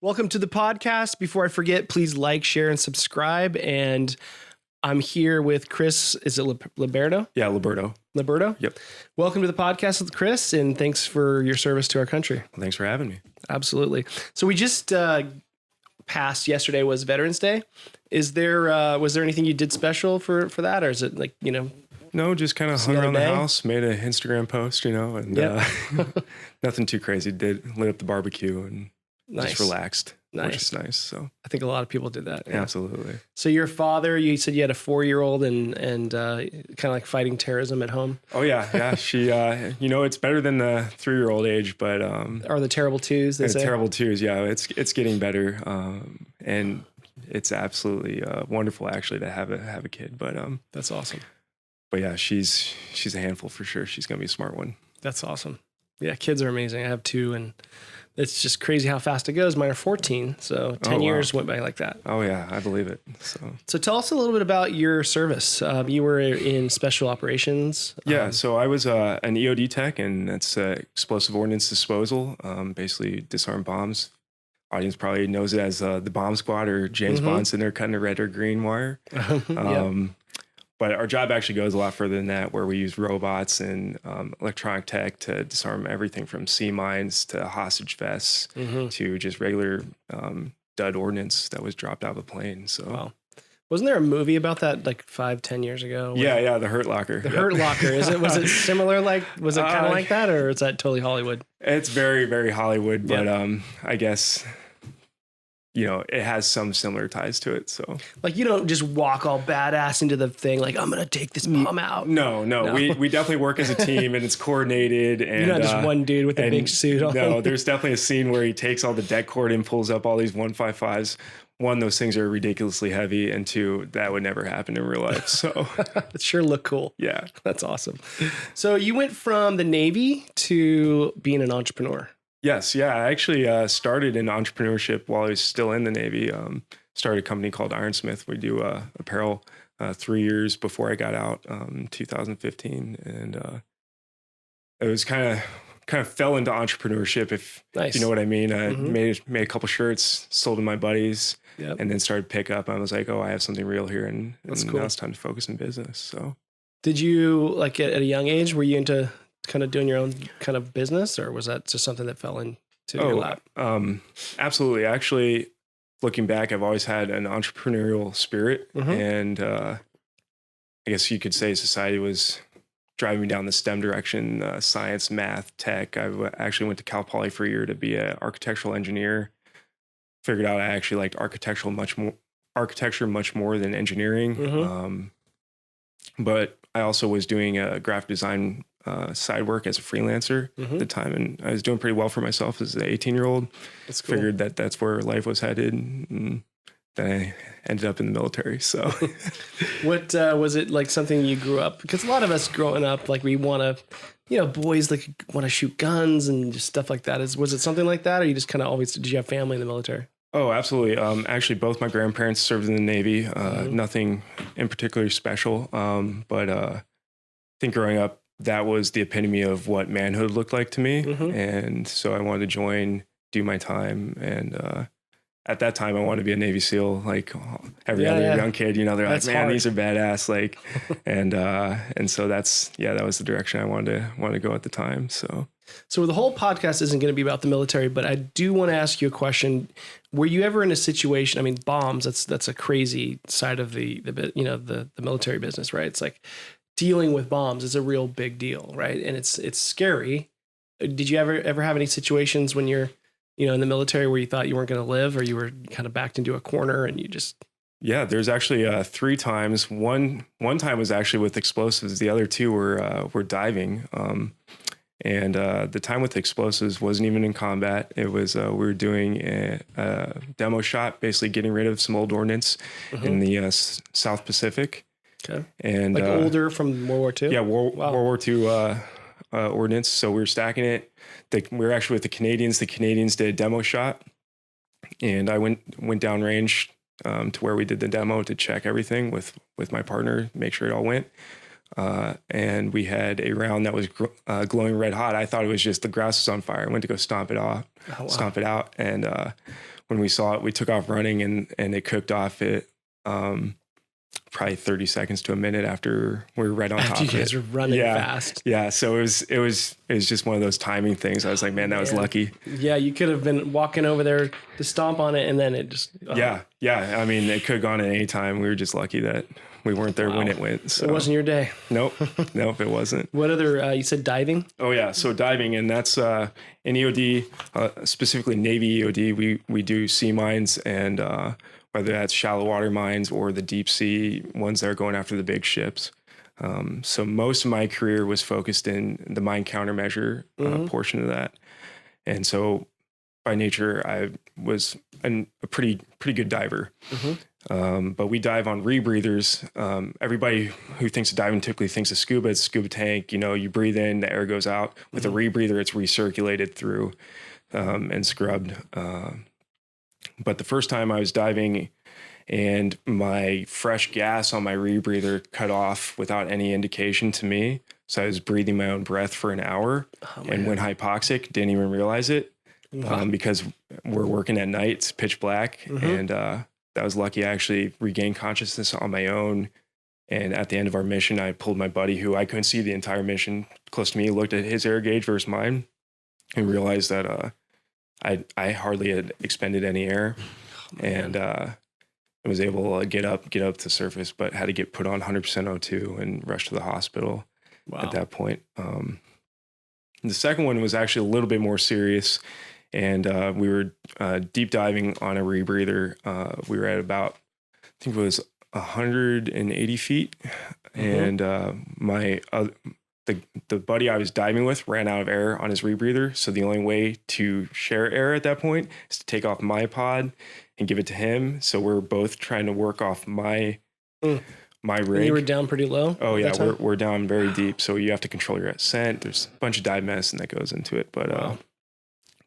Welcome to the podcast. Before I forget, please like, share, and subscribe. And I'm here with Chris. Is it Liberto? Yeah, Liberto. Liberto? Yep. Welcome to the podcast with Chris, and thanks for your service to our country. Well, thanks for having me. Absolutely. So we just passed yesterday was Veterans Day. Was there anything you did special for that, or is it like No, just kind of hung around the house, made an Instagram post, and nothing too crazy. Lit up the barbecue and just relaxed, which is nice. So I think a lot of people did that. Yeah. Absolutely. So your father, you said you had a 4-year-old and kind of like fighting terrorism at home. Oh yeah. She, it's better than the 3-year-old age, but are the terrible twos? They say terrible twos. Yeah, it's getting better, and it's absolutely wonderful actually to have a kid. But that's awesome. But yeah, she's a handful for sure. She's gonna be a smart one. That's awesome. Yeah, kids are amazing. I have 2, and it's just crazy how fast it goes. Mine are 14, so 10 years went by like that. Oh yeah, I believe it. So tell us a little bit about your service. You were in special operations. Yeah, so I was an EOD tech, and that's explosive ordnance disposal. Basically disarm bombs. Audience probably knows it as the bomb squad or James Bond sitting there cutting a red or green wire. But our job actually goes a lot further than that, where we use robots and electronic tech to disarm everything from sea mines to hostage vests to just regular dud ordnance that was dropped out of a plane. So, wow. Wasn't there a movie about that like 5-10 years ago? Yeah, The Hurt Locker. The Hurt Locker. Was it similar? Was it kind of like that, or is that totally Hollywood? It's very, very Hollywood, but I guess it has some similar ties to it. So like, you don't just walk all badass into the thing like, I'm going to take this bomb out. No. We definitely work as a team, and it's coordinated. And you're not just one dude with a big suit on. No, there's definitely a scene where he takes all the deck cord and pulls up all these 155s. 1, those things are ridiculously heavy, and 2, that would never happen in real life. So it sure looked cool. Yeah. That's awesome. So you went from the Navy to being an entrepreneur. Yes. Yeah. I actually started in entrepreneurship while I was still in the Navy. Started a company called Ironsmith. We do apparel 3 years before I got out, 2015. And it was kind of fell into entrepreneurship, if you know what I mean. I made a couple shirts, sold to my buddies, and then started pick up. I was like, oh, I have something real here. And cool. Now it's time to focus in business. So did you, like at a young age, were you into kind of doing your own kind of business, or was that just something that fell into your lap? Absolutely. Actually, looking back, I've always had an entrepreneurial spirit, and I guess you could say society was driving me down the STEM direction, science, math, tech. I actually went to Cal Poly for a year to be an architectural engineer. Figured out I actually liked architecture much more than engineering. But I also was doing a graphic design side work as a freelancer at the time, and I was doing pretty well for myself as an 18-year-old. That's cool. Figured that's where life was headed, and then I ended up in the military. So what was it like, something you grew up, because a lot of us growing up, like we want to, boys like want to shoot guns and just stuff like that. Was it something like that, or you just kind of always, did you have family in the military? Oh, absolutely. Actually, both my grandparents served in the Navy. Nothing in particular special. But I think growing up, that was the epitome of what manhood looked like to me. And so I wanted to join, do my time. And at that time, I wanted to be a Navy SEAL, like every other young kid. They're that's like, man, hard. These are badass. Like, and so that was the direction I wanted to go at the time. So the whole podcast isn't going to be about the military, but I do want to ask you a question. Were you ever in a situation? I mean, bombs. That's a crazy side of the military business, right? It's like dealing with bombs is a real big deal, right? And it's scary. Did you ever have any situations when you're in the military where you thought you weren't going to live, or you were kind of backed into a corner and you just? Yeah, there's actually 3 times. One time was actually with explosives. The other 2 were diving. And the time with explosives wasn't even in combat. It was we were doing a demo shot, basically getting rid of some old ordnance in the South Pacific. Okay. And like older from World War II? Yeah, World War II ordnance. So we were stacking it. We were actually with the Canadians. The Canadians did a demo shot, and I went downrange to where we did the demo to check everything with my partner, make sure it all went. And we had a round that was glowing red hot. I thought it was just the grass was on fire. I went to go stomp it out, and when we saw it, we took off running and it cooked off at probably 30 seconds to a minute after we were right on top of it. You guys were running fast. Yeah. So it was just one of those timing things. I was like, man, that was lucky. Yeah. You could have been walking over there to stomp on it and then it just. Yeah. I mean, it could have gone at any time. We were just lucky that we weren't there when it went. So. It wasn't your day. Nope, it wasn't. What other, you said diving? Oh yeah. So diving, and that's in EOD, specifically Navy EOD, we do sea mines, and whether that's shallow water mines or the deep sea ones that are going after the big ships. So most of my career was focused in the mine countermeasure portion of that. And so by nature, I was a pretty good diver. But we dive on rebreathers. Everybody who thinks of diving typically thinks of scuba. It's a scuba tank. You know, you breathe in, the air goes out. With a rebreather, it's recirculated through and scrubbed. But the first time I was diving and my fresh gas on my rebreather cut off without any indication to me. So I was breathing my own breath for an hour and went hypoxic, didn't even realize it because we're working at night, it's pitch black. And that was lucky. I actually regained consciousness on my own. And at the end of our mission, I pulled my buddy who I couldn't see the entire mission close to me, looked at his air gauge versus mine and realized that I hardly had expended any air, and I was able to get up to surface, but had to get put on 100% O2 and rushed to the hospital at that point. The second one was actually a little bit more serious, and we were deep diving on a rebreather. We were at about, I think it was 180 feet, and the buddy I was diving with ran out of air on his rebreather. So the only way to share air at that point is to take off my pod and give it to him. So we're both trying to work off my rig. And you were down pretty low? Oh yeah, we're down very deep. So you have to control your ascent. There's a bunch of dive medicine that goes into it. But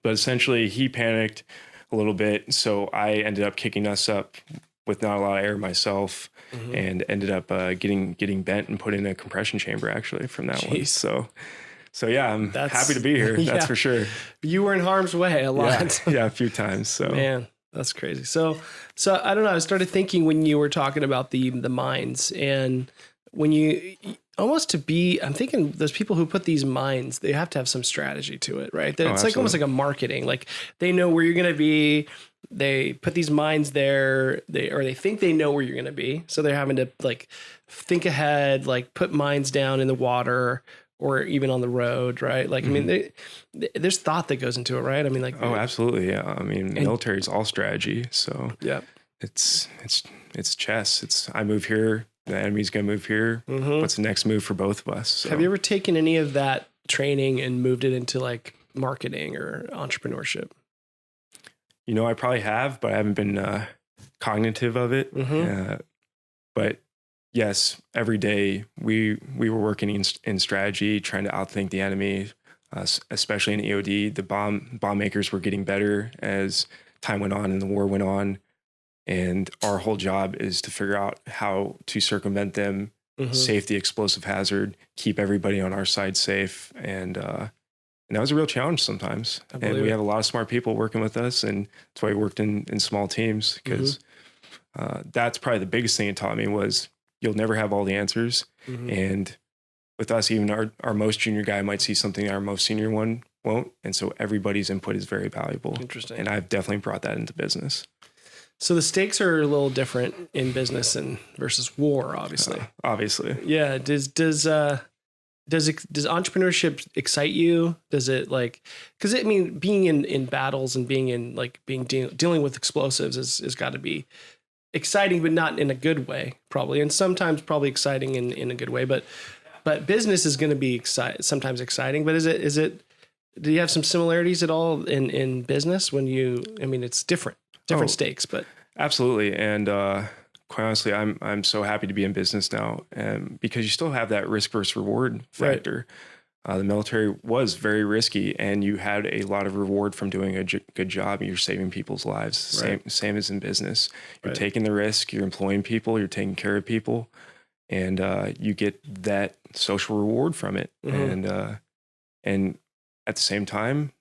essentially he panicked a little bit. So I ended up kicking us up with not a lot of air myself, and ended up getting bent and put in a compression chamber actually from that one. So yeah, I'm happy to be here. That's for sure. You were in harm's way a lot. Yeah, a few times. So man, that's crazy. So I don't know. I started thinking when you were talking about the mines, and when you almost I'm thinking those people who put these mines, they have to have some strategy to it, right? It's like almost like a marketing. Like they know where you're going to be. They put these mines there, they think they know where you're going to be. So they're having to like think ahead, like put mines down in the water or even on the road, right? Like, I mean, there's thought that goes into it, right? I mean, like, absolutely. Yeah. I mean, military is all strategy. So yeah, it's chess. It's, I move here, the enemy's going to move here. What's the next move for both of us? So. Have you ever taken any of that training and moved it into like marketing or entrepreneurship? You know, I probably have, but I haven't been cognitive of it. But yes, every day we were working in strategy, trying to outthink the enemy, especially in EOD. The bomb makers were getting better as time went on and the war went on. And our whole job is to figure out how to circumvent them, save the explosive hazard, keep everybody on our side safe. And that was a real challenge sometimes. And we have a lot of smart people working with us. And that's why we worked in small teams, because that's probably the biggest thing it taught me was you'll never have all the answers. And with us, even our most junior guy might see something our most senior one won't. And so everybody's input is very valuable. Interesting. And I've definitely brought that into business. So the stakes are a little different in business and versus war, obviously. Obviously. Yeah. Does entrepreneurship excite you? Does it like, cause I mean, being in battles and being in like dealing with explosives is gotta be exciting, but not in a good way probably. And sometimes probably exciting in a good way, but business is going to be sometimes exciting, but do you have some similarities at all in business when I mean, it's different stakes, but. Absolutely. And, quite honestly, I'm so happy to be in business now, because you still have that risk versus reward factor. Right. The military was very risky, and you had a lot of reward from doing a good job. You're saving people's lives. Right. Same as in business. You're taking the risk. You're employing people. You're taking care of people, and you get that social reward from it. And at the same time,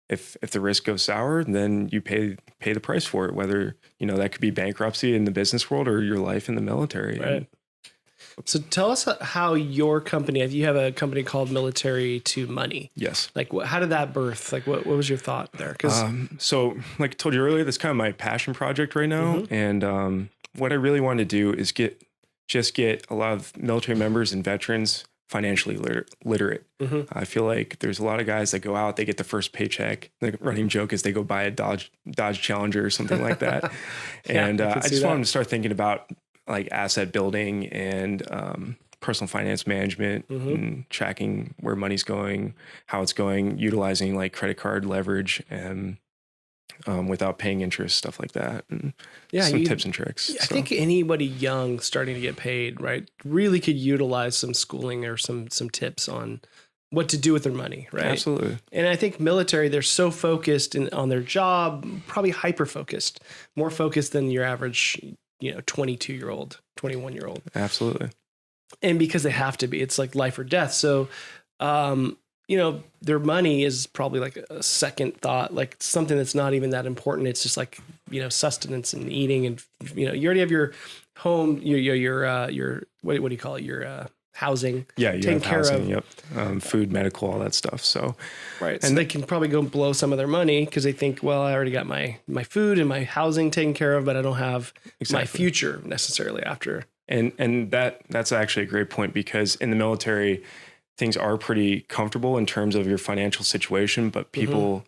if the risk goes sour, then you pay the price for it, whether, that could be bankruptcy in the business world or your life in the military. Right. So tell us how your company, you have a company called Military to Money. Yes. Like how did that birth? Like what was your thought there? So like I told you earlier, that's kind of my passion project right now. Mm-hmm. And what I really want to do is get a lot of military members and veterans financially literate. Mm-hmm. I feel like there's a lot of guys that go out, they get the first paycheck. The running joke is they go buy a Dodge Challenger or something like that. And I just want them to start thinking about like asset building and personal finance management and tracking where money's going, how it's going, utilizing like credit card leverage and without paying interest, stuff like that. And some tips and tricks. I think anybody young starting to get paid, right, really could utilize some schooling or some tips on what to do with their money, right? Absolutely. And I think military, they're so focused on their job, probably hyper focused, more focused than your average 22-year-old, 21-year-old. Absolutely. And because they have to be, it's like life or death. So, their money is probably like a second thought, like something that's not even that important. It's just like, sustenance and eating and, you already have your home, your what do you call it? Your housing. Yeah. You taken have care housing, of. Yep. Food, medical, all that stuff. So, right. And so they can probably go blow some of their money because they think, well, I already got my food and my housing taken care of, but I don't have my future necessarily after. And that's actually a great point, because in the military, things are pretty comfortable in terms of your financial situation, but people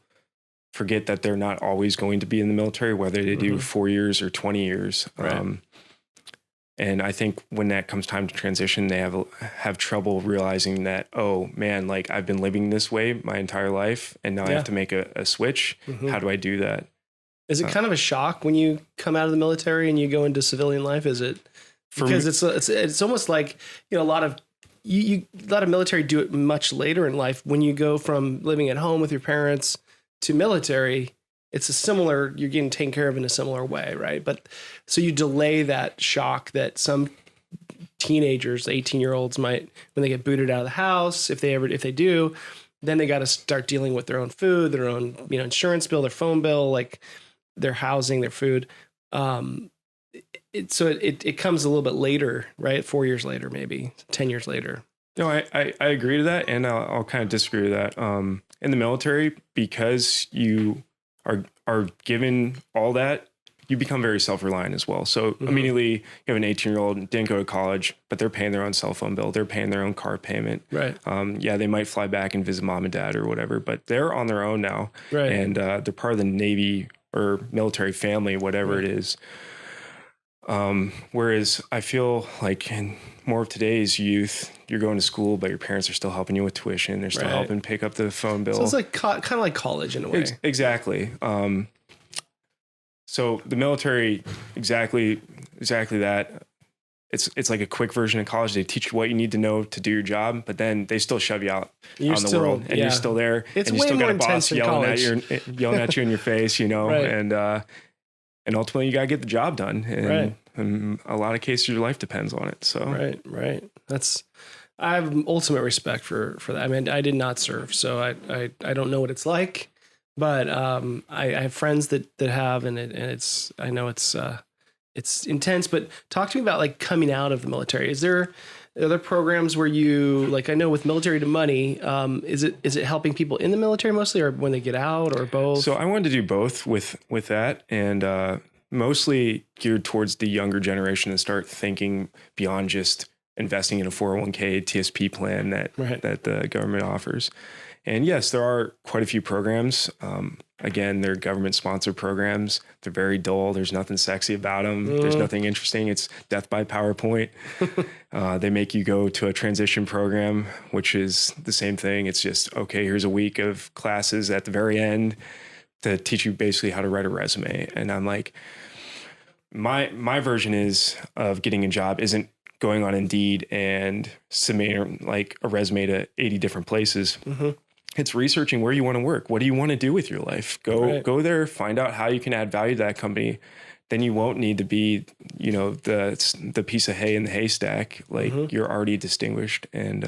forget that they're not always going to be in the military, whether they do 4 years or 20 years. Right. And I think when that comes time to transition, they have trouble realizing that, oh man, like I've been living this way my entire life, and now I have to make a switch. How do I do that? Is it kind of a shock when you come out of the military and you go into civilian life? Is it because it's almost like a lot of a lot of military do it much later in life. When you go from living at home with your parents to military, it's you're getting taken care of in a similar way, right? But so you delay that shock that some teenagers, 18-year-olds might, when they get booted out of the house, if they do, then they got to start dealing with their own food, their own, insurance bill, their phone bill, like their housing, their food. It comes a little bit later, right? 4 years later, maybe 10 years later. No, I agree to that. And I'll kind of disagree to that. In the military, because you are given all that, you become very self-reliant as well. So immediately you have an 18-year-old, didn't go to college, but they're paying their own cell phone bill. They're paying their own car payment. Right. They might fly back and visit mom and dad or whatever, but they're on their own now. Right. And they're part of the Navy or military family, whatever it is. Whereas I feel like in more of today's youth, you're going to school, but your parents are still helping you with tuition. They're still helping pick up the phone bill. So it's like kind of like college in a way. Exactly. So the military, exactly that. It's like a quick version of college. They teach you what you need to know to do your job, but then they still shove you out on the world, and you're still there. It's and you way still more got a boss yelling at you in your face, Right. And ultimately you got to get the job done. And in a lot of cases, your life depends on it. So right. I have ultimate respect for that. I mean, I did not serve, so I don't know what it's like, but I have friends that have, and I know it's intense. But talk to me about like coming out of the military. Is there other programs where you, like, I know with Military to Money, is it helping people in the military mostly, or when they get out, or both? So I wanted to do both with that, and mostly geared towards the younger generation and start thinking beyond just investing in a 401k TSP plan that the government offers. And yes, there are quite a few programs. Again, they're government sponsored programs. They're very dull. There's nothing sexy about them. There's nothing interesting. It's death by PowerPoint. They make you go to a transition program, which is the same thing. It's just, okay, here's a week of classes at the very end to teach you basically how to write a resume. And I'm like, my version of getting a job isn't going on Indeed and submitting like a resume to 80 different places. It's researching where you want to work. What do you want to do with your life? Go there, find out how you can add value to that company. Then you won't need to be, the piece of hay in the haystack. Like you're already distinguished and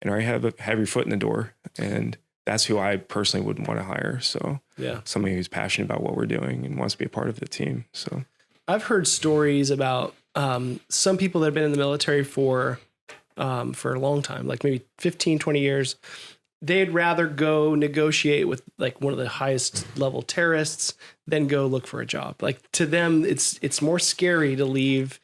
already have your foot in the door. And that's who I personally wouldn't want to hire. So Yeah. somebody who's passionate about what we're doing and wants to be a part of the team. So I've heard stories about some people that have been in the military for a long time, like maybe 15, 20 years. They'd rather go negotiate with like one of the highest level terrorists than go look for a job. Like to them, it's more scary to leave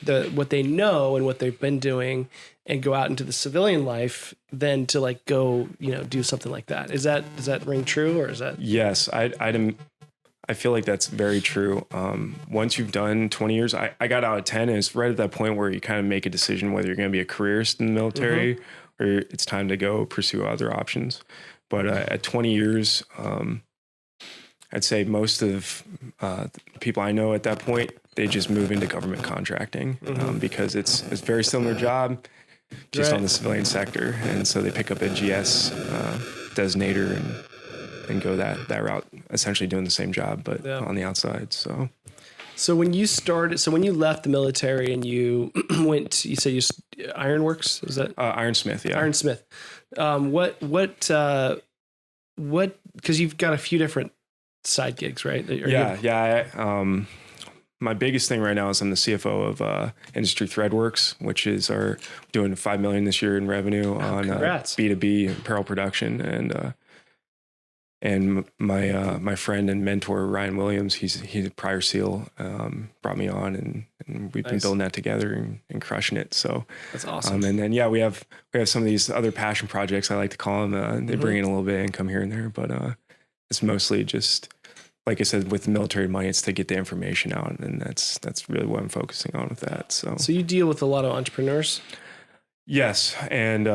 what they know and what they've been doing and go out into the civilian life than to like go, do something like that. Does that ring true, or is that? Yes, I feel like that's very true. Once you've done 20 years, I got out at 10, and it's right at that point where you kind of make a decision whether you're going to be a careerist in the military or it's time to go pursue other options. But at 20 years, I'd say most of the people I know at that point, they just move into government contracting because it's a very similar job, just on the civilian sector. And so they pick up a GS designator and go that route, essentially doing the same job, but on the outside. So when you left the military and you went, you said Ironworks, is that? Ironsmith, yeah. Ironsmith. What, because you've got a few different side gigs, right? My biggest thing right now is I'm the CFO of Industry Threadworks, which is doing $5 million this year in revenue on B2B apparel production. And my friend and mentor, Ryan Williams, he's a prior SEAL, brought me on and we've been building that together and crushing it. So that's awesome. And then, we have some of these other passion projects, I like to call them. They bring in a little bit of income here and there, but it's mostly just, like I said, with the military money, it's to get the information out. And that's really what I'm focusing on with that. So you deal with a lot of entrepreneurs? Yes. And,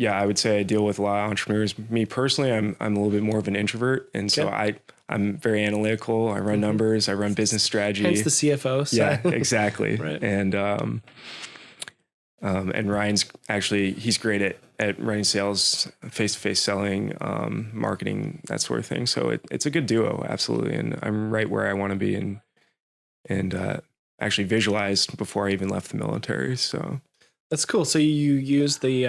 I would say I deal with a lot of entrepreneurs. Me personally, I'm a little bit more of an introvert. And so I'm very analytical. I run numbers, I run business strategy. Hence the CFO side. Yeah, exactly. Right. And Ryan's actually, he's great at running sales, face-to-face selling, marketing, that sort of thing. So it's a good duo. Absolutely. And I'm right where I want to be and actually visualized before I even left the military. So that's cool. So you use the,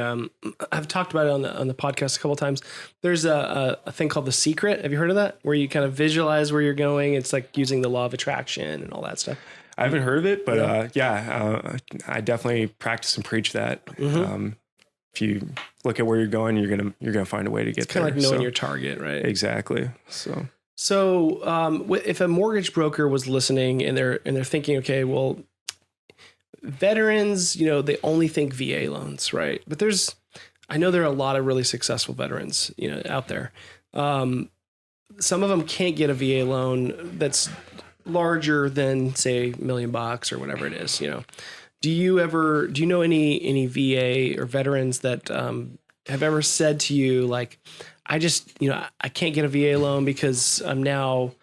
I've talked about it on the podcast a couple of times. There's a thing called The Secret. Have you heard of that? Where you kind of visualize where you're going. It's like using the law of attraction and all that stuff. I haven't heard of it, but I definitely practice and preach that. If you look at where you're going, you're gonna find a way to get there. It's kind of like knowing your target, right? Exactly. So if a mortgage broker was listening and they're thinking, okay, well, veterans, they only think VA loans, right? But I know there are a lot of really successful veterans, out there. Some of them can't get a VA loan that's larger than, say, $1 million or whatever it is. Do you know any VA or veterans that have ever said to you, like, I just, I can't get a VA loan because I'm now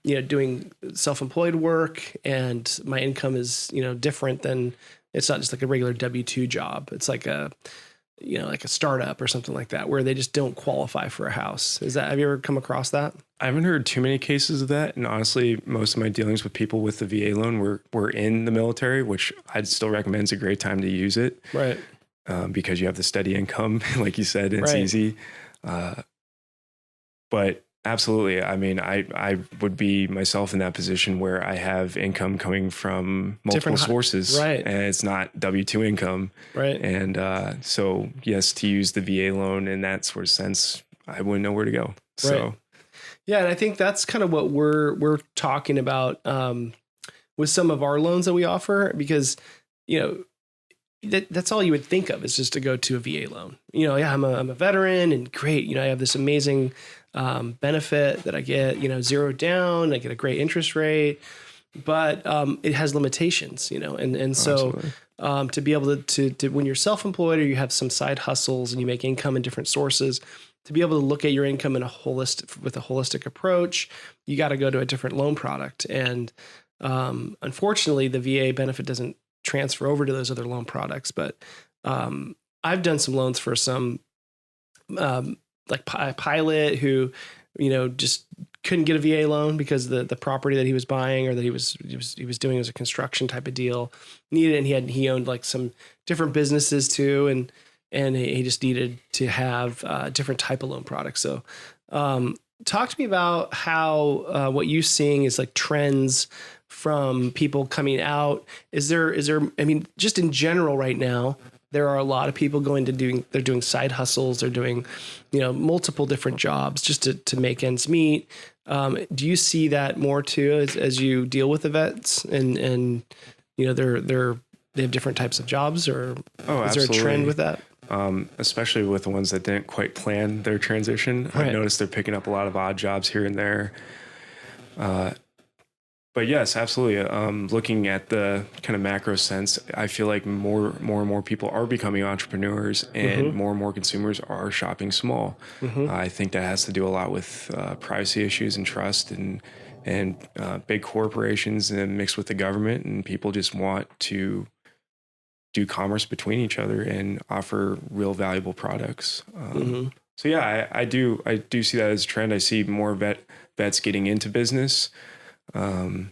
doing self-employed work and my income is, different than, it's not just like a regular W-2 job. It's like like a startup or something like that, where they just don't qualify for a house. Have you ever come across that? I haven't heard too many cases of that. And honestly, most of my dealings with people with the VA loan were in the military, which I'd still recommend is a great time to use it. Right. Because you have the steady income, like you said, it's easy. But absolutely. I mean, I would be myself in that position where I have income coming from multiple sources, right? And it's not W-2 income, right? And so, yes, to use the VA loan in that sort of sense, I wouldn't know where to go. So, right. Yeah, and I think that's kind of what we're talking about with some of our loans that we offer, because that's all you would think of is just to go to a VA loan. I'm a veteran and great. I have this amazing benefit that I get, zero down, I get a great interest rate, but it has limitations, and so to be able to when you're self-employed or you have some side hustles and you make income in different sources, to be able to look at your income with a holistic approach, you got to go to a different loan product. And unfortunately, the VA benefit doesn't transfer over to those other loan products. But I've done some loans for some like a pilot who, just couldn't get a VA loan because the property that he was buying or that he was doing was a construction type of deal needed it. And he owned like some different businesses too. And and he just needed to have a different type of loan product. So, talk to me about how what you're seeing is like trends from people coming out. Is there? I mean, just in general, right now, there are a lot of people they're doing side hustles. They're doing, multiple different jobs just to make ends meet. Do you see that more too as you deal with the vets and they have different types of jobs, or is there a trend with that? Especially with the ones that didn't quite plan their transition. Right. I've noticed they're picking up a lot of odd jobs here and there. But yes, absolutely. Looking at the kind of macro sense, I feel like more and more people are becoming entrepreneurs, and more and more consumers are shopping small. I think that has to do a lot with privacy issues and trust and big corporations, and mixed with the government, and people just want to do commerce between each other and offer real valuable products. So yeah, I do see that as a trend. I see more vets getting into business. I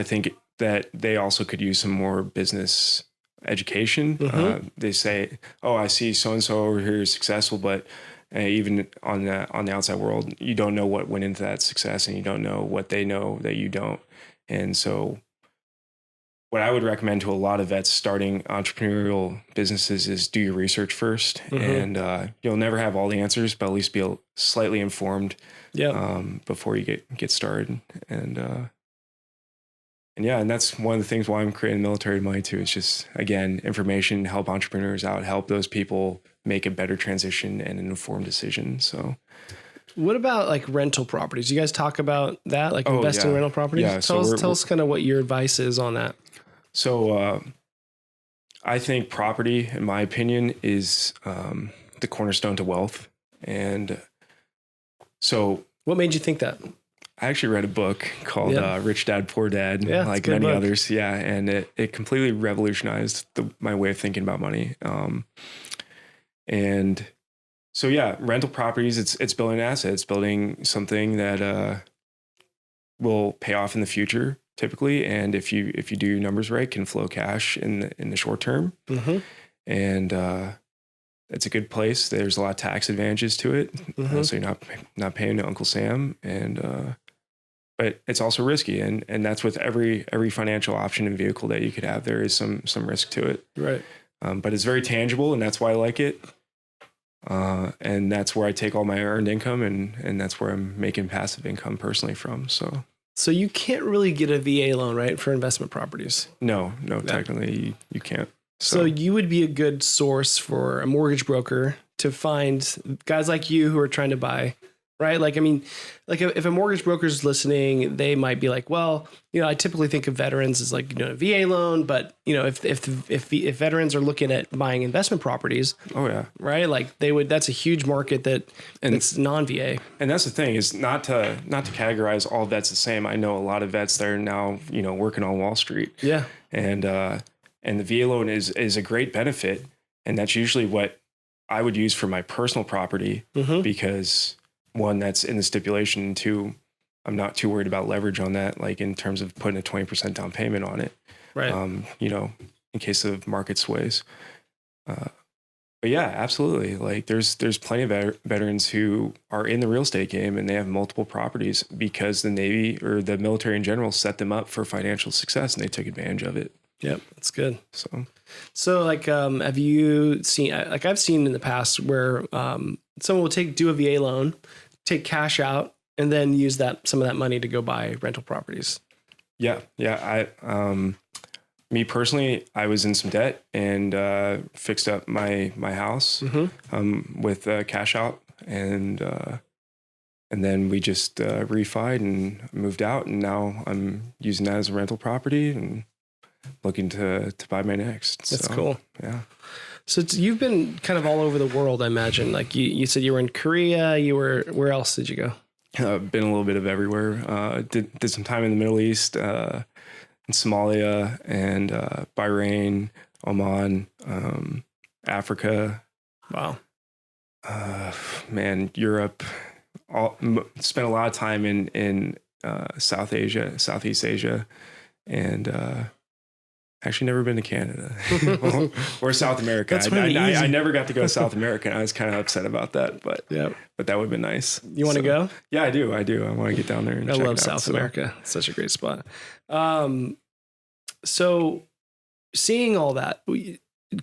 think that they also could use some more business education. They say, "Oh, I see so and so over here is successful," but even on the outside world, you don't know what went into that success, and you don't know what they know that you don't. And so, what I would recommend to a lot of vets starting entrepreneurial businesses is do your research first, and you'll never have all the answers, but at least be slightly informed before you get started. And that's one of the things why I'm creating Military Money too. It's just, again, information, help entrepreneurs out, help those people make a better transition and an informed decision. So what about like rental properties? You guys talk about that, like investing in rental properties? Yeah. Tell us kind of what your advice is on that. So I think property, in my opinion, is the cornerstone to wealth. And so what made you think that? I actually read a book called Rich Dad, Poor Dad, like many others. Yeah. And it completely revolutionized my way of thinking about money. And so, yeah, rental properties, it's building an asset. It's building something that will pay off in the future, typically. And if you do your numbers right, can flow cash in the short term. And it's a good place. There's a lot of tax advantages to it. So you're not paying to Uncle Sam. And but it's also risky, and that's with every financial option and vehicle that you could have. There is some risk to it, right? But it's very tangible, and that's why I like it. And that's where I take all my earned income, and that's where I'm making passive income personally from. So you can't really get a VA loan, right, for investment properties? No, technically you can't. So you would be a good source for a mortgage broker to find guys like you who are trying to buy. Right. Like, I mean, like if a mortgage broker is listening, they might be like, well, I typically think of veterans as like, a VA loan, but if veterans are looking at buying investment properties, right. Like that's a huge market it's non-VA. And that's the thing is not to categorize all vets the same. I know a lot of vets that are now, working on Wall Street. Yeah. And the VA loan is a great benefit. And that's usually what I would use for my personal property because one, that's in the stipulation. Two, I'm not too worried about leverage on that, like in terms of putting a 20% down payment on it, right? In case of market sways. But yeah, absolutely. Like there's plenty of veterans who are in the real estate game and they have multiple properties because the Navy or the military in general set them up for financial success and they took advantage of it. Yep, that's good. So like, have you seen? Like I've seen in the past where someone will do a VA loan, take cash out, and then use some of that money to go buy rental properties. Yeah. Me personally, I was in some debt and fixed up my house with cash out, and then we just refied and moved out, and now I'm using that as a rental property and looking to buy my next. That's cool. Yeah. So you've been kind of all over the world, I imagine. Like you said, you were in Korea. Where else did you go? Been a little bit of everywhere. Did some time in the Middle East, in Somalia and Bahrain, Oman, Africa. Wow. Europe. Spent a lot of time in Southeast Asia, and Actually, never been to Canada or South America. That's really easy. I never got to go to South America. I was kind of upset about that, but that would have been nice. You want to go? Yeah, I do. I want to get down there and check it out. I love South America. It's such a great spot. So seeing all that,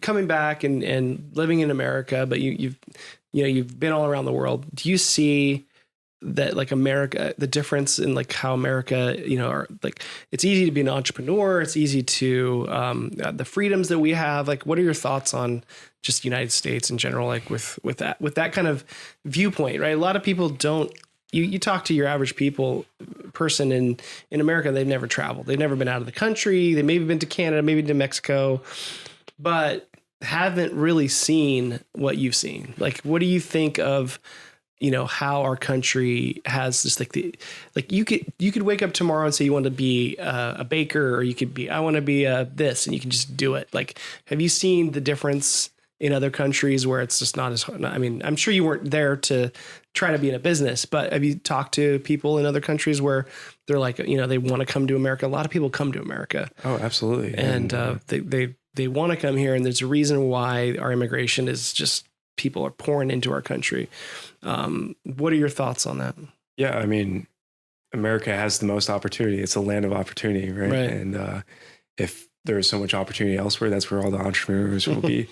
coming back and living in America, but you've been all around the world. Do you see that like America, the difference in like how America, are like, it's easy to be an entrepreneur. It's easy to, the freedoms that we have, like, what are your thoughts on just the United States in general? Like with that kind of viewpoint, right? A lot of people don't, you talk to your average person in America, they've never traveled. They've never been out of the country. They maybe been to Canada, maybe to Mexico, but haven't really seen what you've seen. Like, what do you think of, how our country has this, you could wake up tomorrow and say you want to be a baker, or you could be, I want to be this, and you can just do it. Like, have you seen the difference in other countries where it's just not as hard? I mean, I'm sure you weren't there to try to be in a business, but have you talked to people in other countries where they're like, they want to come to America? A lot of people come to America. Oh, absolutely. And they want to come here. And there's a reason why our immigration is just, people are pouring into our country. What are your thoughts on that? Yeah, I mean, America has the most opportunity. It's a land of opportunity, right? And if there's so much opportunity elsewhere, that's where all the entrepreneurs will be.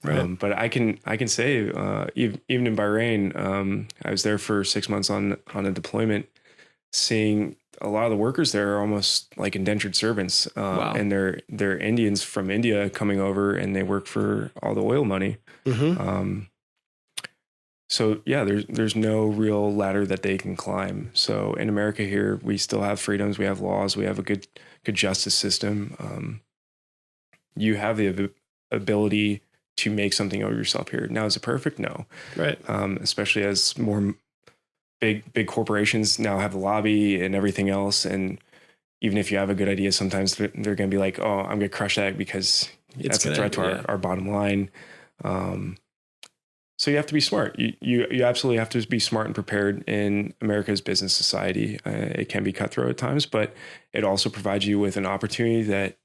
Right. But I can say, even in Bahrain, I was there for 6 months on a deployment, seeing a lot of the workers there are almost like indentured servants. Wow. And they're Indians from India coming over, and they work for all the oil money. Mm-hmm. So yeah, there's no real ladder that they can climb. So in America here, we still have freedoms, we have laws, we have a good justice system. You have the ability to make something of yourself here. Now, is it perfect? No. Right. Especially as more big corporations now have the lobby and everything else. And even if you have a good idea, sometimes they're going to be like, oh, I'm going to crush that because that's a threat to our bottom line. So you have to be smart. You absolutely have to be smart and prepared in America's business society. It can be cutthroat at times, but it also provides you with an opportunity that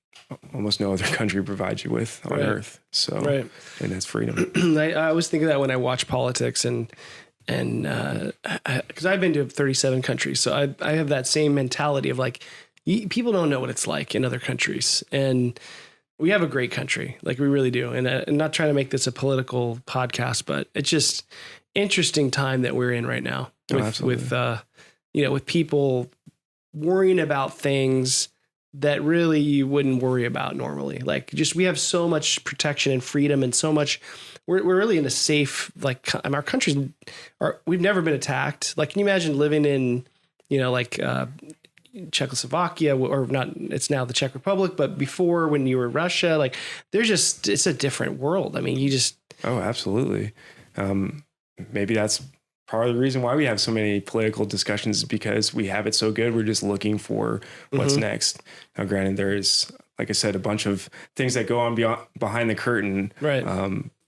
almost no other country provides you with on earth. So, and that's freedom. I always think of that when I watch politics and because I've been to 37 countries. So I have that same mentality of like, people don't know what it's like in other countries. And we have a great country, like we really do. And I'm not trying to make this a political podcast, but it's just interesting time that we're in right now with people worrying about things that really you wouldn't worry about normally. Like just, we have so much protection and freedom and so much, we're really in a safe, like our countries we've never been attacked. Like, can you imagine living in, Czechoslovakia, or not, it's now the Czech Republic, but before when you were Russia, like it's a different world. I mean, Oh, absolutely. Maybe that's part of the reason why we have so many political discussions, is because we have it so good. We're just looking for what's next. Now, granted, there's, like I said, a bunch of things that go on behind the curtain. Right.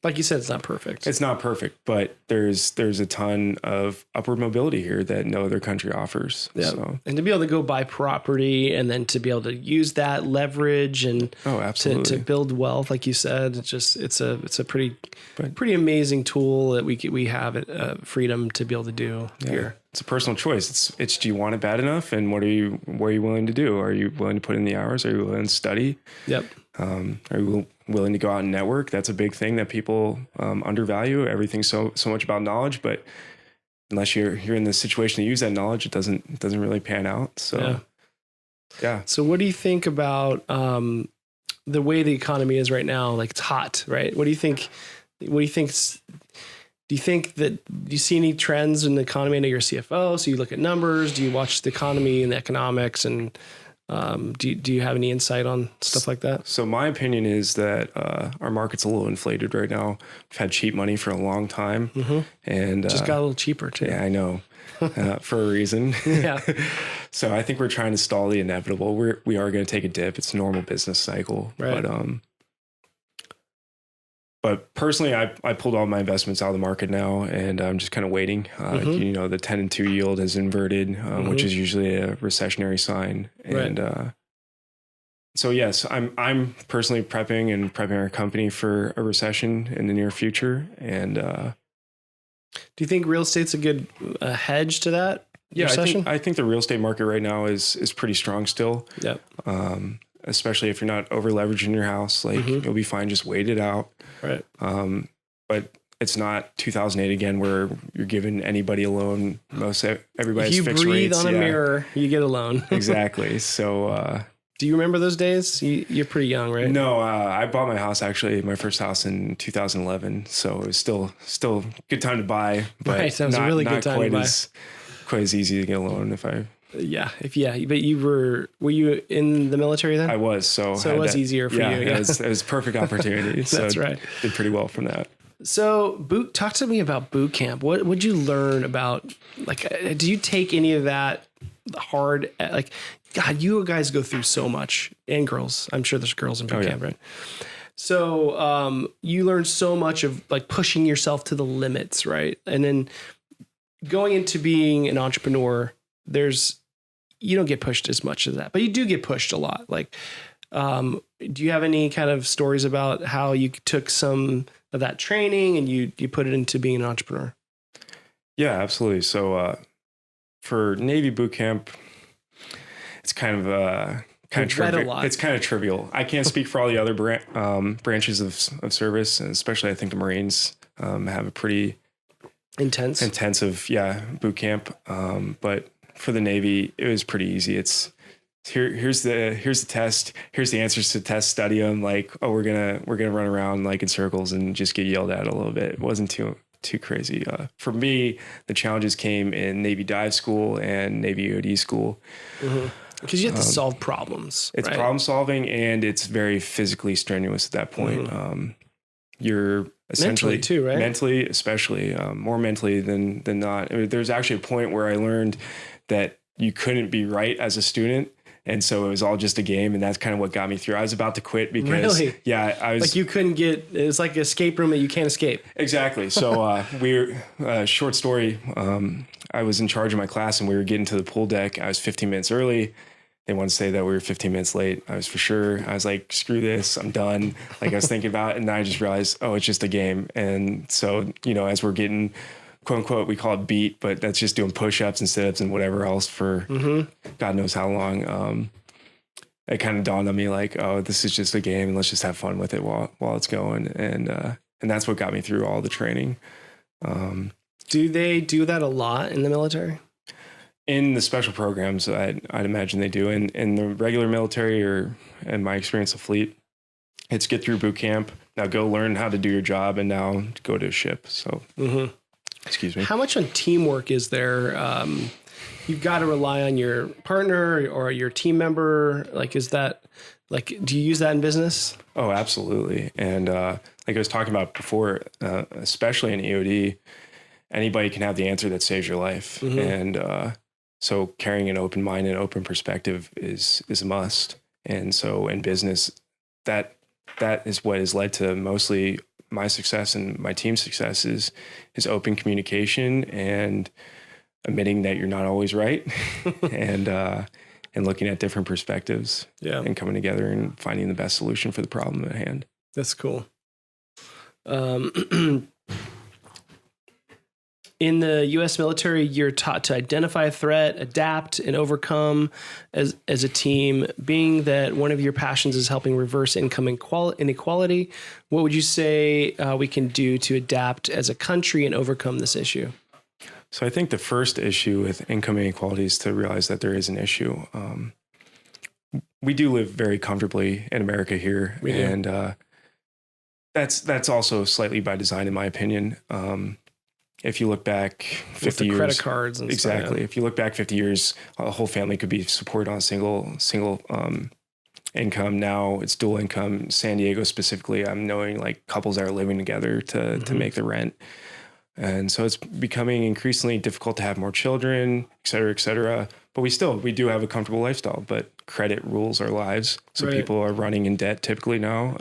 Like you said, it's not perfect. It's not perfect, but there's a ton of upward mobility here that no other country offers. Yeah. So. And to be able to go buy property and then to be able to use that leverage and to build wealth, like you said, it's a pretty amazing tool that we have freedom to be able to do here. It's a personal choice. It's do you want it bad enough, and what are you willing to do? Are you willing to put in the hours? Are you willing to study? Yep. Are you willing to go out and network? That's a big thing that people undervalue. Everything's so much about knowledge, but unless you're in the situation to use that knowledge, it doesn't really pan out. So yeah. So what do you think about the way the economy is right now? Like, it's hot, right? What do you think? Do you see any trends in the economy? I know you're a CFO, so you look at numbers. Do you watch the economy and the economics, and do you have any insight on stuff like that? So my opinion is that our market's a little inflated right now. We've had cheap money for a long time, and just got a little cheaper too. Yeah, I know, for a reason. Yeah. So I think we're trying to stall the inevitable. We are going to take a dip. It's a normal business cycle, right. But personally, I pulled all my investments out of the market now, and I'm just kind of waiting. The 10 and 2 yield has inverted, which is usually a recessionary sign. And So yes, I'm personally prepping our company for a recession in the near future. And Do you think real estate's a good hedge to that yeah, recession? I think the real estate market right now is pretty strong still. Yep. Especially if you're not over leveraging your house, like you'll be fine. Just wait it out. Right. But it's not 2008 again, where you're giving anybody a loan. Everybody's If you fixed breathe rates. on a mirror, you get a loan. Exactly. So, do you remember those days? You're pretty young, right? no, I bought my first house in 2011. So it was still good time to buy, but Right, that was a really good time to buy. Quite as easy to get a loan But were you in the military then? I was. So it was easier for you. Yeah. It was a perfect opportunity. That's right. Did pretty well from that. So talk to me about boot camp. What would you learn about, like, do you take any of that hard? Like, God, you guys go through so much, and girls, I'm sure there's girls in boot camp, right? So you learn so much of like pushing yourself to the limits, right? And then going into being an entrepreneur, you don't get pushed as much as that, but you do get pushed a lot. Like, do you have any kind of stories about how you took some of that training and you put it into being an entrepreneur? Yeah, absolutely. So for Navy boot camp, it's kind of trivial. It's kind of trivial. I can't speak for all the other branches of service, and especially I think the Marines have a pretty intensive boot camp. But for the Navy, it was pretty easy. Here's the test. Here's the answers to the test. Study them. Like, oh, we're gonna run around like in circles and just get yelled at a little bit. It wasn't too crazy. For me, the challenges came in Navy dive school and Navy EOD school. Because you have to solve problems. It's problem solving, and it's very physically strenuous at that point. You're essentially mentally too, right? Mentally, especially more mentally than not. I mean, there's actually a point where I learned that you couldn't be right as a student. And so it was all just a game, and that's kind of what got me through. I was about to quit because, I was like, you couldn't get. It's like an escape room that you can't escape. Exactly. So short story. I was in charge of my class, and we were getting to the pool deck. I was 15 minutes early. They wanted to say that we were 15 minutes late. I was for sure. I was like, screw this, I'm done. Like, I was thinking about it, and then I just realized, oh, it's just a game. And so, as we're getting, quote unquote, we call it beat, but that's just doing push-ups and sit-ups and whatever else for God knows how long. It kind of dawned on me like, oh, this is just a game, and let's just have fun with it while it's going. And that's what got me through all the training. Do they do that a lot in the military? In the special programs, I'd imagine they do. In the regular military, or in my experience of fleet, it's get through boot camp. Now go learn how to do your job, and now go to a ship. So, excuse me. How much on teamwork is there? You've got to rely on your partner or your team member. Like, is that like, do you use that in business? Oh, absolutely. And like I was talking about before, especially in EOD, anybody can have the answer that saves your life. And so carrying an open mind and open perspective is a must. And so in business, that is what has led to mostly my success and my team's success is open communication and admitting that you're not always right and looking at different perspectives and coming together and finding the best solution for the problem at hand. That's cool. In the U.S. military, you're taught to identify a threat, adapt, and overcome as a team. Being that one of your passions is helping reverse income inequality, what would you say we can do to adapt as a country and overcome this issue? So I think the first issue with income inequality is to realize that there is an issue. We do live very comfortably in America here, and that's also slightly by design, in my opinion. If you look back 50 years, credit cards and exactly. Stuff, yeah. If you look back 50 years, a whole family could be supported on a single income. Now it's dual income. San Diego specifically, I'm knowing like couples that are living together to make the rent. And so it's becoming increasingly difficult to have more children, et cetera, et cetera. But we do have a comfortable lifestyle, but credit rules our lives. So people are running in debt typically now.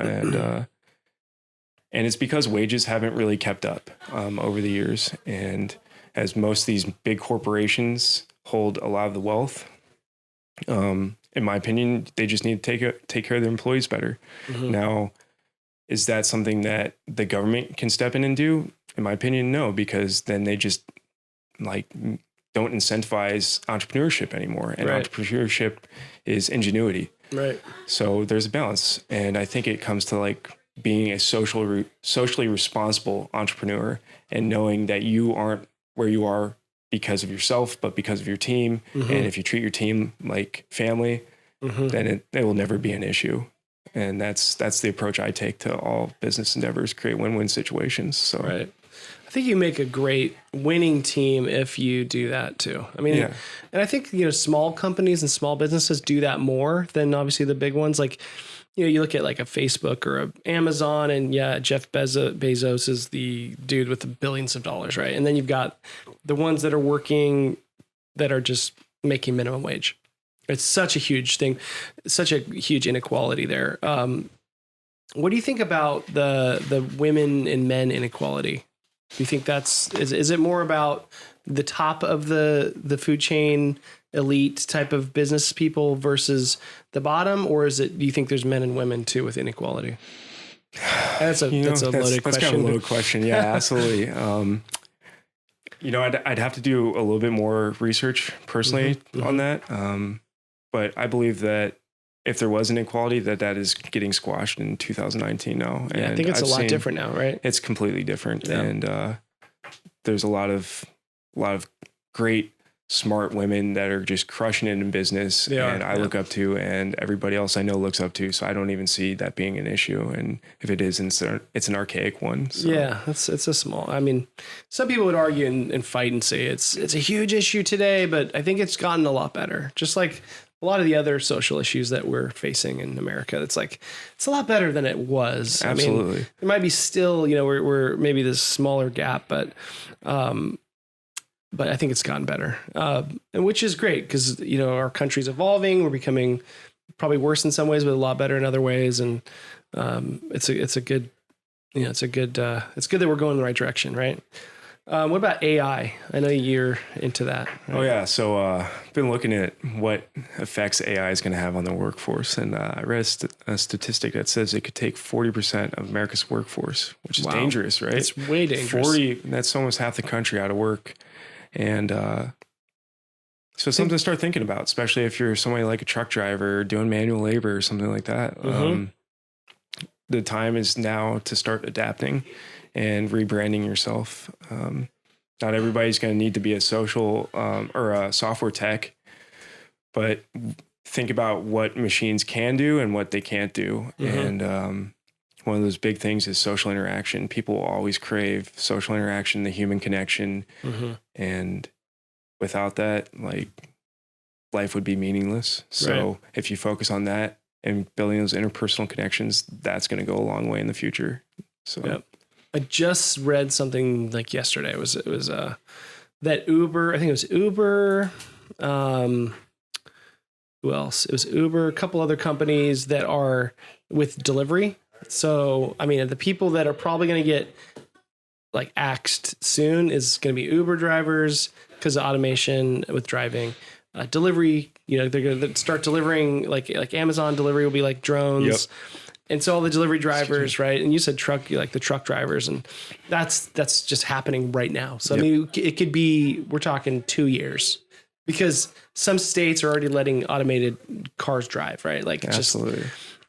And it's because wages haven't really kept up over the years. And as most of these big corporations hold a lot of the wealth, In my opinion, they just need to take care of their employees better. Now, is that something that the government can step in and do? In my opinion, no, because then they just like don't incentivize entrepreneurship anymore. And entrepreneurship is ingenuity. Right. So there's a balance. And I think it comes to like being a socially responsible entrepreneur and knowing that you aren't where you are because of yourself, but because of your team. And if you treat your team like family, then it will never be an issue. And that's the approach I take to all business endeavors, create win-win situations. So right. I think you make a great winning team if you do that too. I mean, and I think, small companies and small businesses do that more than obviously the big ones. Like, you look at like a Facebook or a Amazon, and Jeff Bezos is the dude with the billions of dollars, right? And then you've got the ones that are working that are just making minimum wage. It's such a huge thing, such a huge inequality there. What do you think about the women and men inequality? Do you think is it more about the top of the food chain elite type of business people versus the bottom, or do you think there's men and women too with inequality? That's a loaded question. That's kind of a loaded question. Yeah, absolutely. I'd have to do a little bit more research personally on that. But I believe that if there was inequality, that is getting squashed in 2019 now. Yeah, and I think it's a lot different now, right? It's completely different. Yeah. And there's a lot of great, smart women that are just crushing it in business. I look up to, and everybody else I know looks up to. So I don't even see that being an issue. And if it is, it's an archaic one. So. Yeah, it's a small. I mean, some people would argue and fight and say it's a huge issue today, but I think it's gotten a lot better. Just like a lot of the other social issues that we're facing in America, it's a lot better than it was. Absolutely. I mean, there might be still, we're maybe this smaller gap, but I think it's gotten better, and which is great because, our country's evolving. We're becoming probably worse in some ways, but a lot better in other ways. And it's good that we're going in the right direction, right? What about AI? I know you're into that. Right? Oh yeah. So I've been looking at what effects AI is going to have on the workforce. And I read a statistic that says it could take 40% of America's workforce, which is dangerous, right? It's way dangerous. 40, that's almost half the country out of work. And so something to start thinking about, especially if you're somebody like a truck driver doing manual labor or something like that. The time is now to start adapting and rebranding yourself. Not everybody's going to need to be a social or a software tech, but think about what machines can do and what they can't do. And one of those big things is social interaction. People will always crave social interaction, the human connection. And without that, life would be meaninless. So if you focus on that and building those interpersonal connections, that's going to go a long way in the future. So I just read something yesterday. It was that Uber, I think it was Uber. Who else? It was Uber, a couple other companies that are with delivery. So, I mean, the people that are probably going to get axed soon is going to be Uber drivers because of automation with driving. Delivery, they're going to start delivering like Amazon delivery will be like drones. And so all the delivery drivers, right? And you said truck, the truck drivers, and that's just happening right now. So, I mean, it could be, we're talking 2 years because some states are already letting automated cars drive, right? Absolutely.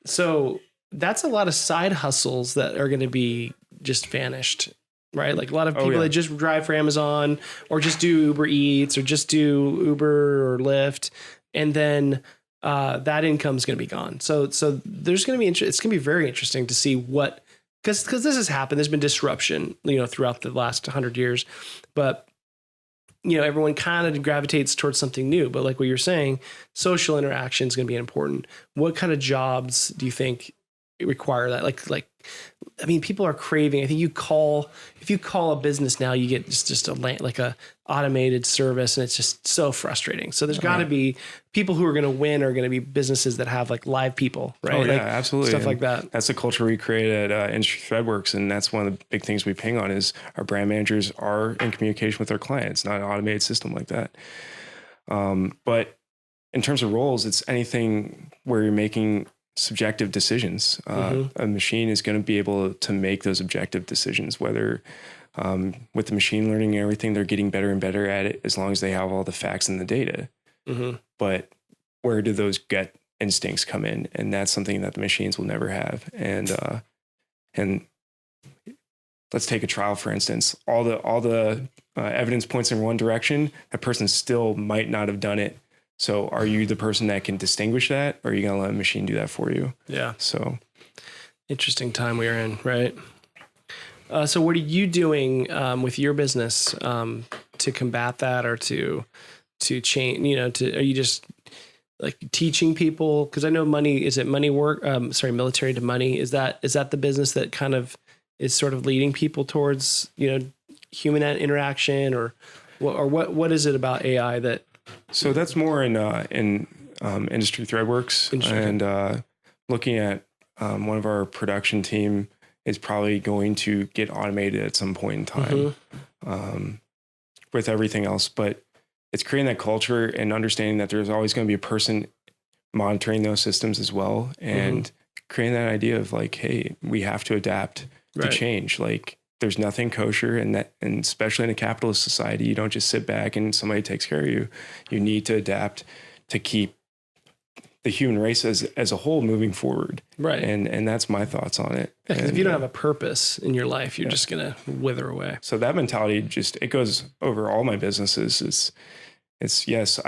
So that's a lot of side hustles that are going to be just vanished, right? Like a lot of people that just drive for Amazon or just do Uber Eats or just do Uber or Lyft. And then that income is going to be gone. So there's going to be, it's going to be very interesting to see what, because this has happened. There's been disruption, throughout the last 100 years, but everyone kind of gravitates towards something new. But like what you're saying, social interaction is going to be important. What kind of jobs do you think require that? I mean, people are craving. I think if you call a business now, you get just a automated service, and it's just so frustrating. So there's got to be people who are going to win are going to be businesses that have live people, right? Oh yeah, absolutely. Stuff like that. That's the culture we create at Industry Threadworks, and that's one of the big things we ping on is our brand managers are in communication with their clients, not an automated system like that. But in terms of roles, it's anything where you're making subjective decisions. A machine is going to be able to make those objective decisions, whether with the machine learning and everything, they're getting better and better at it as long as they have all the facts and the data. But where do those gut instincts come in? And that's something that the machines will never have. And let's take a trial, for instance. All the evidence points in one direction. That person still might not have done it. So are you the person that can distinguish that, or are you going to let a machine do that for you? Yeah. So interesting time we are in, right? So what are you doing with your business to combat that, or to change, are you just like teaching people? Because I know military to money. Is that the business that kind of is sort of leading people towards, human interaction, or what is it about AI that? So that's more in industry ThreadWorks, and looking at one of our production team is probably going to get automated at some point in time with everything else. But it's creating that culture and understanding that there's always going to be a person monitoring those systems as well, and creating that idea of like, hey, we have to adapt to change. Like, there's nothing kosher, and especially in a capitalist society, you don't just sit back and somebody takes care of you. You need to adapt to keep the human race as a whole moving forward. Right. And that's my thoughts on it. Yeah, because if you don't have a purpose in your life, you're just going to wither away. So that mentality it goes over all my businesses. It's yes,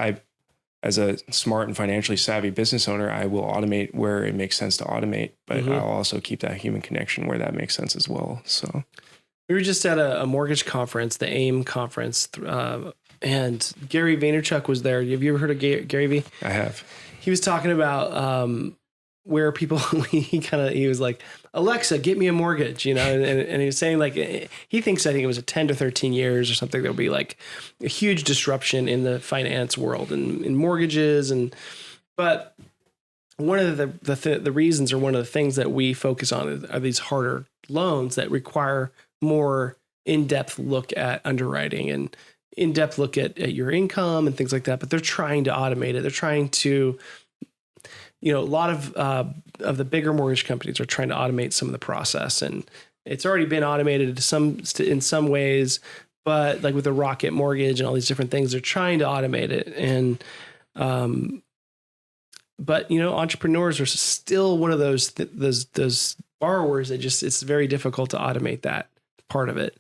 as a smart and financially savvy business owner, I will automate where it makes sense to automate, but I'll also keep that human connection where that makes sense as well. So we were just at a mortgage conference, the AIM conference, and Gary Vaynerchuk was there. Have you ever heard of Gary V? I have. He was talking about where people, he was like, Alexa, get me a mortgage, and he was saying like, he thinks, I think it was 10 to 13 years or something, there'll be like a huge disruption in the finance world and in mortgages. But one of the reasons, or one of the things that we focus on are these harder loans that require more in-depth look at underwriting and in-depth look at your income and things like that. But they're trying to automate it. They're trying to, a lot of the bigger mortgage companies are trying to automate some of the process, and it's already been automated in some ways, but like with the Rocket Mortgage and all these different things, they're trying to automate it. And, but entrepreneurs are still one of those borrowers that it's very difficult to automate that part of it.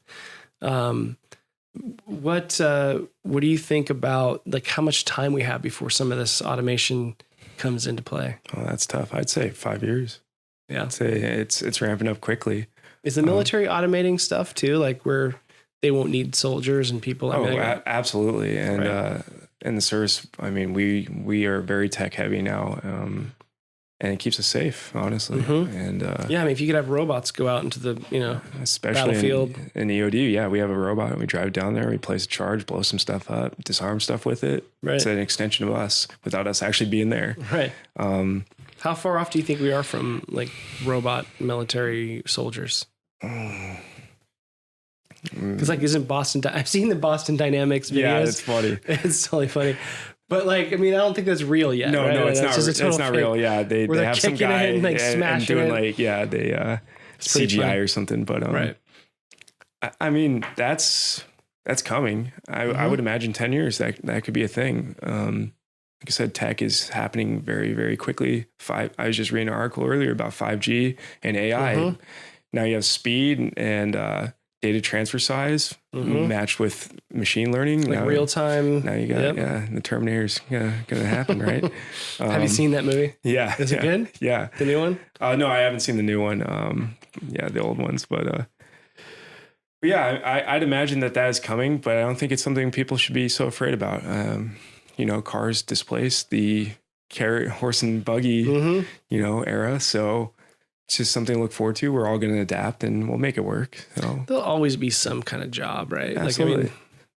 What do you think about like how much time we have before some of this automation comes into play? Oh, that's tough. I'd say 5 years. Yeah. I'd say it's ramping up quickly. Is the military automating stuff too? Like where they won't need soldiers and people? Absolutely. And in the service, I mean, we are very tech heavy now. And it keeps us safe, honestly. And yeah, I mean, if you could have robots go out into the especially battlefield in EOD, yeah, we have a robot and we drive down there, we place a charge, blow some stuff up, disarm stuff with it. Right. It's an extension of us without us actually being there. Right. How far off do you think we are from like robot military soldiers? Because like, isn't Boston? I've seen the Boston Dynamics videos. Yeah, it's funny. It's totally funny. But like, I mean, I don't think that's real yet. No, right? no, it's that's not. It's not real. Yeah, they have some guy and like smashing doing it. like they CGI or something. But right. I mean, that's coming. I would imagine 10 years that could be a thing. Like I said, tech is happening very, very quickly. I was just reading an article earlier about 5G and AI. Now you have speed and data transfer size matched with machine learning. Like now, real time. Now you got, the Terminator's going to happen, right? Have you seen that movie? Yeah. Is it good? Yeah. The new one? No, I haven't seen the new one. The old ones, but yeah, I'd imagine that is coming, but I don't think it's something people should be so afraid about. Cars displace the carrot, horse and buggy, era. So it's just something to look forward to. We're all going to adapt and we'll make it work. So there'll always be some kind of job, right? Absolutely. Like,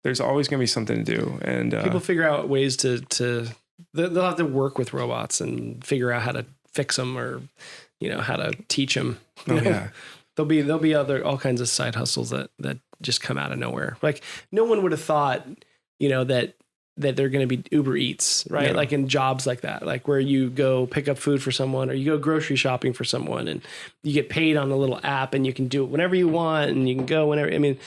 there's always going to be something to do. And people figure out ways to they'll have to work with robots and figure out how to fix them or, how to teach them. Yeah. There'll be all kinds of side hustles that just come out of nowhere. Like no one would have thought, that that they're going to be Uber Eats, right? Yeah. Like in jobs like that, like where you go pick up food for someone or you go grocery shopping for someone and you get paid on a little app and you can do it whenever you want and you can go whenever. I mean,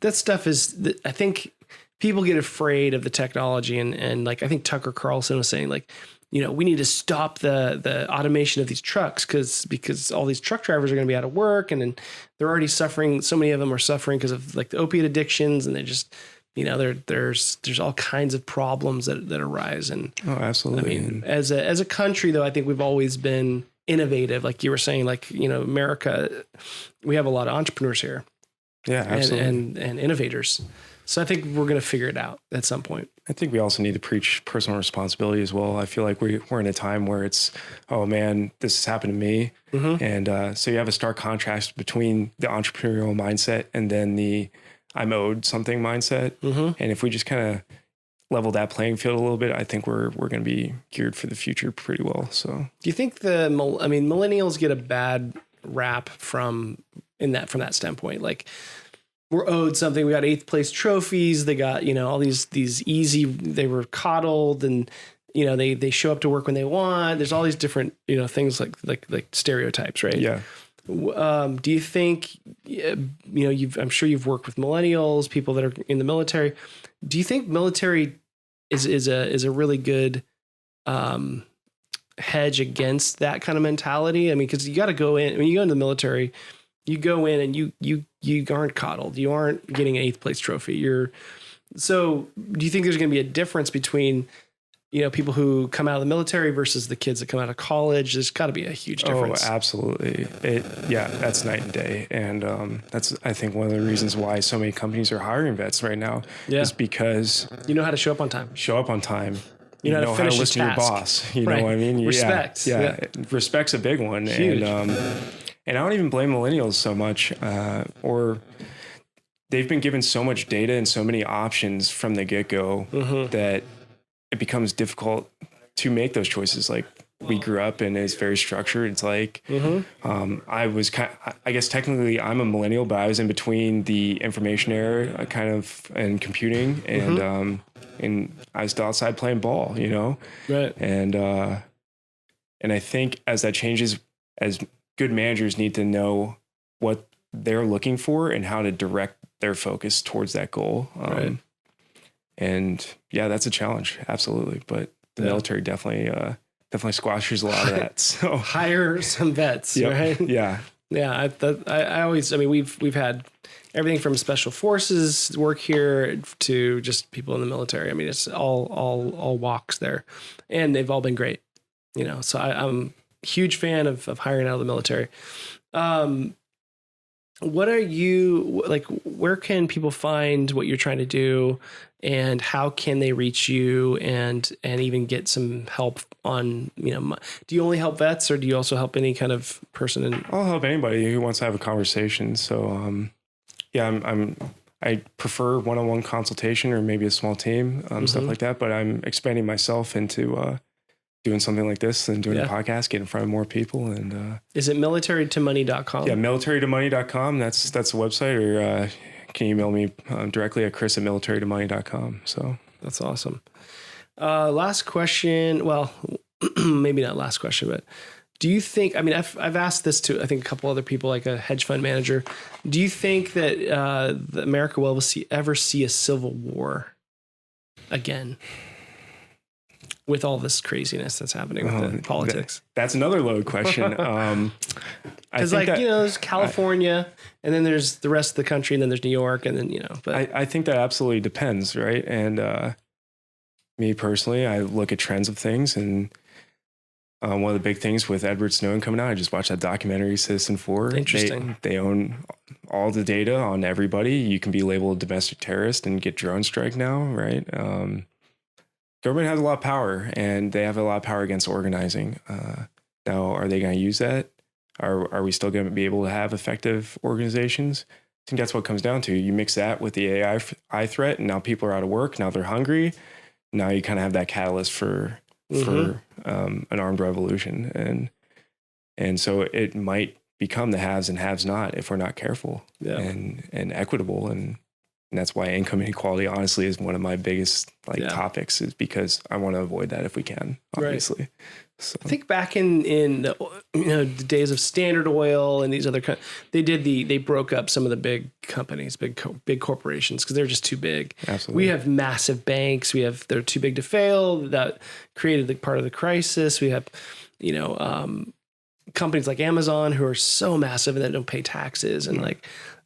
that stuff is, I think people get afraid of the technology and like, I think Tucker Carlson was saying like, we need to stop the automation of these trucks because all these truck drivers are going to be out of work and then they're already suffering. So many of them are suffering because of like the opiate addictions and they just, there's all kinds of problems that arise. And oh, absolutely. I mean, as a country though, I think we've always been innovative. Like you were saying, like, America, we have a lot of entrepreneurs here. Yeah, absolutely. And innovators. So I think we're going to figure it out at some point. I think we also need to preach personal responsibility as well. I feel like we're in a time where it's, oh man, this has happened to me. Mm-hmm. And so you have a stark contrast between the entrepreneurial mindset and then the I'm owed something mindset. Mm-hmm. And if we just kind of level that playing field a little bit, I think we're going to be geared for the future pretty well. So do you think millennials get a bad rap from that standpoint? Like, we're owed something. We got 8th place trophies. They got, all these easy, they were coddled and, they show up to work when they want. There's all these different, things like stereotypes, right? Yeah. Do you think, I'm sure you've worked with millennials, people that are in the military. Do you think military is a really good, hedge against that kind of mentality? I mean, cause you got to go in, when you go into the military, you go in and you aren't coddled. You aren't getting an 8th place trophy. So do you think there's going to be a difference between, people who come out of the military versus the kids that come out of college? There's got to be a huge difference. Oh, absolutely. That's night and day. And that's, I think, one of the reasons why so many companies are hiring vets right now is because you know how to show up on time. You know how to listen to your boss. You know what I mean? Respect. Yeah. Respect's a big one. Huge. And I don't even blame millennials so much, or they've been given so much data and so many options from the get-go that it becomes difficult to make those choices. Like we grew up and it's very structured. It's like, I was I guess technically I'm a millennial, but I was in between the information era and computing and I was still outside playing ball, Right. And I think as that changes, as good managers need to know what they're looking for and how to direct their focus towards that goal. Right. And yeah, that's a challenge. Absolutely. But the military definitely squashes a lot of that. So hire some vets, right? Yeah. Yeah. We've had everything from special forces work here to just people in the military. I mean, it's all walks there and they've all been great, so I'm a huge fan of hiring out of the military. What are you like? Where can people find what you're trying to do, and how can they reach you and even get some help on? Do you only help vets, or do you also help any kind of person? I'll help anybody who wants to have a conversation. So, I prefer one-on-one consultation or maybe a small team, stuff like that. But I'm expanding myself into doing something like this and doing a podcast, getting in front of more people. And is it militarytomoney.com? Yeah, militarytomoney.com. That's the website, or can email me directly at chris@militarytomoney.com. So that's awesome. Last question. Well, maybe not last question, but do you think, I've asked this to, I think, a couple other people, like a hedge fund manager. Do you think that America will ever see a civil war again? With all this craziness that's happening with the politics. That's another loaded question. Because there's California and then there's the rest of the country and then there's New York and then, but I think that absolutely depends. Right. And me personally, I look at trends of things, and one of the big things with Edward Snowden coming out, I just watched that documentary Citizen4. Interesting. They own all the data on everybody. You can be labeled a domestic terrorist and get drone strike now. Right. Government has a lot of power, and they have a lot of power against organizing. Now, are they going to use that? Are we still going to be able to have effective organizations? I think that's what it comes down to. You mix that with the AI threat, and now people are out of work. Now they're hungry. Now you kind of have that catalyst for an armed revolution, and so it might become the haves and haves not if we're not careful and equitable, and And that's why income inequality, honestly, is one of my biggest topics, is because I want to avoid that if we can, obviously. Right. So. I think back in the days of Standard Oil and these other they broke up some of the big companies, big corporations, because they're just too big. Absolutely. We have massive banks. They're too big to fail. That created the part of the crisis. We have, companies like Amazon who are so massive and that don't pay taxes, and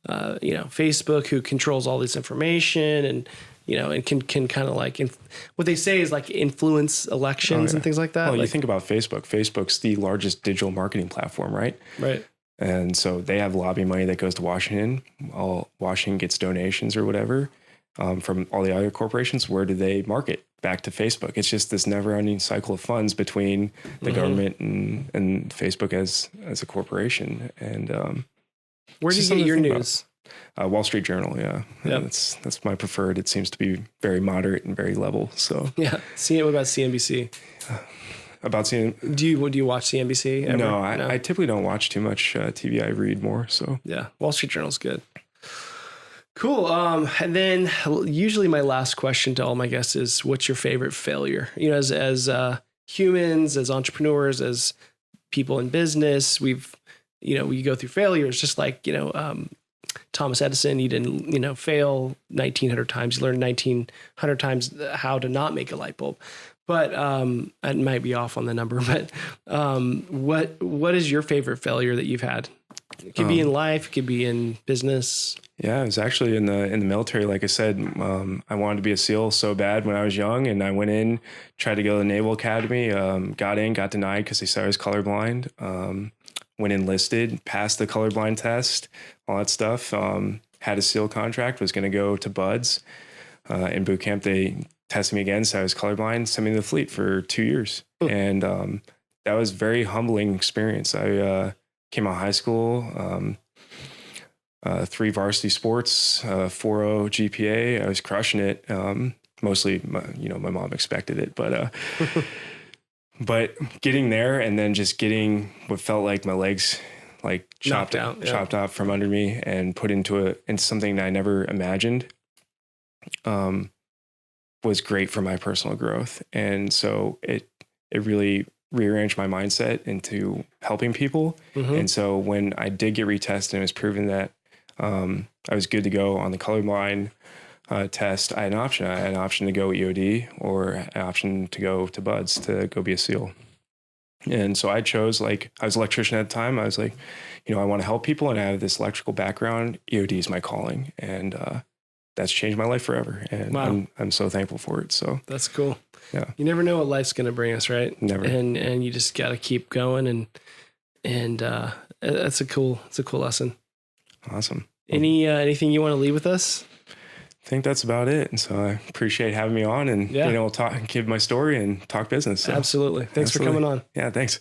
Facebook, who controls all this information and can kind of what they say is influence elections and things like that. Well, you think about Facebook. Facebook's the largest digital marketing platform, right? Right. And so they have lobby money that goes to Washington. All Washington gets donations or whatever from all the other corporations. Where do they market? Back to Facebook. It's just this never-ending cycle of funds between the government and Facebook as a corporation. And where do you get your news? Wall Street Journal, yeah. Yep. That's my preferred. It seems to be very moderate and very level. So yeah. What about CNBC? About CNBC? Do you watch CNBC ever? No, I typically don't watch too much TV. I read more. So yeah, Wall Street Journal's good. Cool. And then usually my last question to all my guests is, what's your favorite failure? As humans, as entrepreneurs, as people in business, we go through failures, just like, Thomas Edison, he didn't, fail 1,900 times. He learned 1,900 times how to not make a light bulb. But I might be off on the number, but what is your favorite failure that you've had? It could be in life, it could be in business. Yeah, it was actually in the military. Like I said, I wanted to be a SEAL so bad when I was young, and I went in, tried to go to the Naval Academy, got denied because they said I was colorblind. When enlisted, passed the colorblind test, all that stuff. Had a SEAL contract, was going to go to Buds. In boot camp, they tested me again, said I was colorblind, sent me to the fleet for 2 years. And that was a very humbling experience. I came out of high school, 3 varsity sports, 4.0 GPA. I was crushing it. Mostly, my mom expected it, but but getting there and then just getting what felt like my legs chopped out from under me and put into something that I never imagined was great for my personal growth. And so it really rearranged my mindset into helping people. Mm-hmm. And so when I did get retested and it was proven that I was good to go on the colorblind test, I had an option. I had an option to go EOD or an option to go to Buds to go be a SEAL. And so I chose, I was an electrician at the time. I was like, I want to help people and I have this electrical background. EOD is my calling. And that's changed my life forever. And wow. I'm so thankful for it. So that's cool. Yeah. You never know what life's going to bring us, right? Never. And you just got to keep going. And that's a cool lesson. Awesome. Anything you want to leave with us? I think that's about it. And so I appreciate having me on and we'll give my story and talk business. So. Absolutely. Thanks for coming on. Yeah, thanks.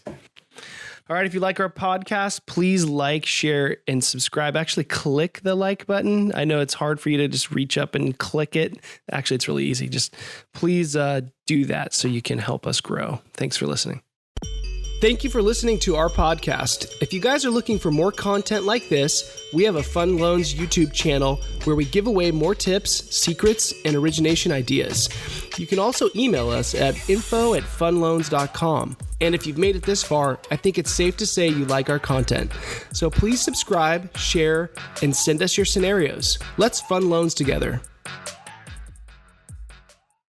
All right. If you like our podcast, please like, share, and subscribe. Actually, click the like button. I know it's hard for you to just reach up and click it. Actually, it's really easy. Just please do that so you can help us grow. Thanks for listening. Thank you for listening to our podcast. If you guys are looking for more content like this, we have a FundLoans YouTube channel where we give away more tips, secrets, and origination ideas. You can also email us at info@fundloans.com. And if you've made it this far, I think it's safe to say you like our content. So please subscribe, share, and send us your scenarios. Let's fund loans together.